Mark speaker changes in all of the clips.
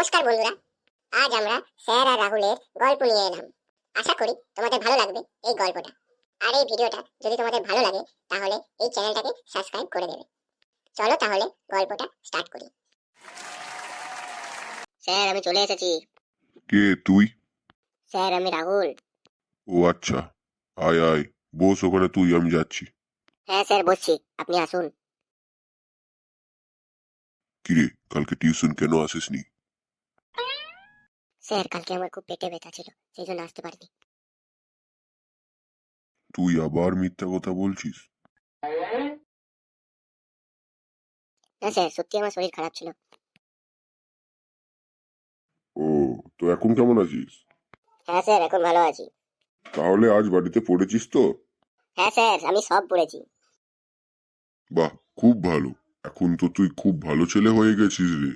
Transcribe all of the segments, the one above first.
Speaker 1: নমস্কার বন্ধুরা, আজ আমরা স্যার আর রাহুলের গল্প নিয়ে এলাম। আশা করি তোমাদের ভালো লাগবে এই গল্পটা। আর এই ভিডিওটা যদি তোমাদের ভালো লাগে তাহলে এই চ্যানেলটাকে সাবস্ক্রাইব করে দেবে। চলো তাহলে গল্পটা স্টার্ট করি। স্যার আমি চলে এসেছি।
Speaker 2: কে তুই?
Speaker 1: স্যার আমি রাহুল।
Speaker 2: ও আচ্ছা, আয় আয়, বস ওখানে তুই, আমি যাচ্ছি।
Speaker 1: হ্যাঁ স্যার বসছি, আপনি আসুন।
Speaker 2: কিরে, কালকে টিউশন কেন আসিসনি?
Speaker 1: স্যার কালকে আমার খুব পেটে ব্যথা ছিল, সেই জন্য আসতে পারিনি।
Speaker 2: তুই আবার মিথ্যা কথা বলছিস?
Speaker 1: না স্যার, সত্যি আমার শরীর খারাপ ছিল।
Speaker 2: ও, তো এখন কেমন আছিস?
Speaker 1: হ্যাঁ স্যার এখন ভালো আছি।
Speaker 2: তাহলে আজ বাড়িতে পড়েছিস তো?
Speaker 1: হ্যাঁ স্যার আমি সব পড়েছি।
Speaker 2: বাহ, খুব ভালো। এখন তো তুই খুব ভালো ছেলে হয়ে গেছিস রে।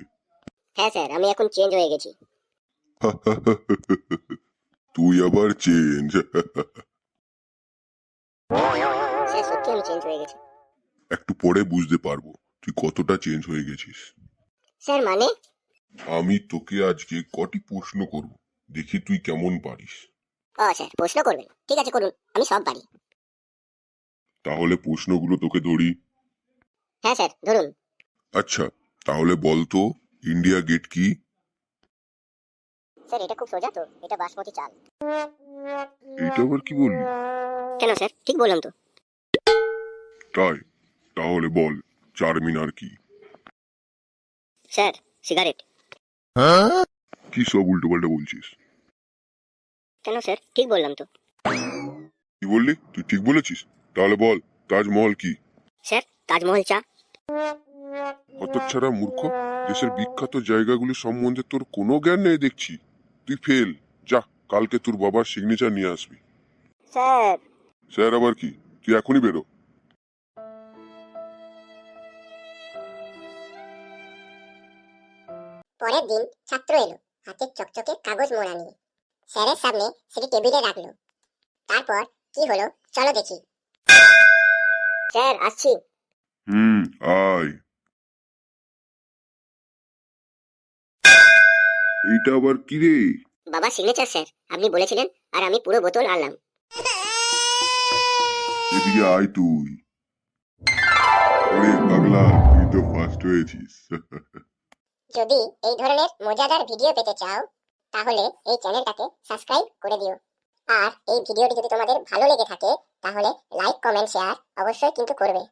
Speaker 1: হ্যাঁ স্যার আমি এখন চেঞ্জ হয়ে গেছি।
Speaker 2: তুই আবার চেঞ্জ?
Speaker 1: স্যার সত্যি আমি চেঞ্জ হয়ে গেছি।
Speaker 2: একটু পরে বুঝতে পারবো তুই কতটা চেঞ্জ হয়ে গেছিস।
Speaker 1: স্যার মানে?
Speaker 2: আমি তোকে আজকে কটি প্রশ্ন করব, দেখি তুই কেমন পারিস।
Speaker 1: ও স্যার প্রশ্ন করবেন, ঠিক আছে করুন, আমি সব পারি।
Speaker 2: তাহলে প্রশ্নগুলো তোকে ধরি।
Speaker 1: হ্যাঁ স্যার ধরুন।
Speaker 2: আচ্ছা, তাহলে বল তো, ইন্ডিয়া গেট কি?
Speaker 1: স্যার এটা খুব সোজা তো, এটা বাসমতি চাল।
Speaker 2: এটা আবার কি বললি?
Speaker 1: কেন স্যার, ঠিক বললাম তো।
Speaker 2: তাই? তাহলে বল, চারমিনার কি?
Speaker 1: Sir cigarette.
Speaker 2: কি সব উল্টোপাল্টা বলছিস?
Speaker 1: কেন স্যার, ঠিক বললাম তো।
Speaker 2: কি বললি? তুই ঠিক বলেছিস? তাহলে বল, তাজমহল কি?
Speaker 1: স্যার তাজমহল চা।
Speaker 2: হতচ্ছাড়া মূর্খ, দেশের বিখ্যাত জায়গাগুলি সম্বন্ধে তোর কোনো জ্ঞান নেই দেখছি। তুই ফেল। যা, কালকে তোর বাবার সিগনেচার নিয়ে আসবি।
Speaker 1: স্যার।
Speaker 2: স্যার আবার কি? তুই এখনই বেরো।
Speaker 1: পরের দিন ছাত্র এলো, হাতে চকচকে কাগজ মোড়া নিয়ে। স্যারের সামনে সেটি টেবিলে রাখলো। তারপর কি হলো চলো দেখি। স্যার আসছি।
Speaker 2: আয়। এইটা আবার কি রে?
Speaker 1: বাবা সিগনেচার স্যার, আপনি বলেছিলেন আর আমি পুরো বোতল আনলাম।
Speaker 2: এদিকে আয় তুই। ওরে পাগলা, তুই তো ফার্স্ট হয়েছিস।
Speaker 1: যদি এই ধরনের মজাদার ভিডিও পেতে চাও তাহলে এই চ্যানেলটাকে সাবস্ক্রাইব করে দিও। আর এই ভিডিওটি যদি তোমাদের ভালো লেগে থাকে তাহলে লাইক কমেন্ট শেয়ার অবশ্যই কিন্তু করবে।